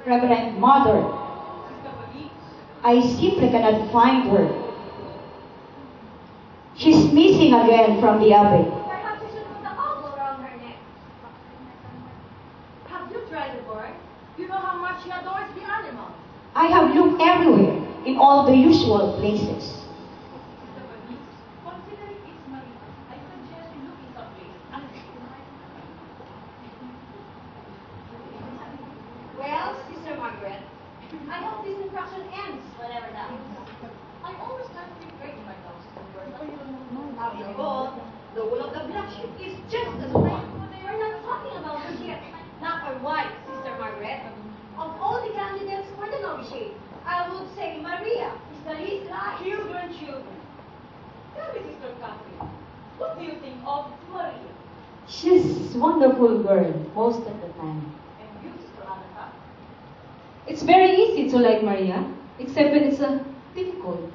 Reverend Mother, I simply cannot find her. She's missing again from the abbey. Perhaps you should put a buckle around her neck. Have you tried the bird? You know how much she adores the animals. I have looked everywhere, in all the usual places. Considering it's Maria, I suggest you look in someplace. Well, Sister Margaret, I hope this infraction ends whenever that is. I always try to be great in my nose. After all, the wool of the black sheep is just as white. We're not talking about her yet. Black or white, Sister Margaret. Of all the candidates for the novitiate, I would say Maria is the least like. Children. Tell me, Sister Catherine, what do you think of Maria? She's a wonderful girl most of the time. And you, Sister Agatha? It's very easy to like Maria, except when it's difficult.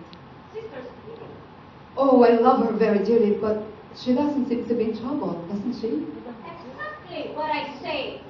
Sister Stephen. Oh, I love her very dearly, but she doesn't seem to be in trouble, doesn't she? Exactly what I say.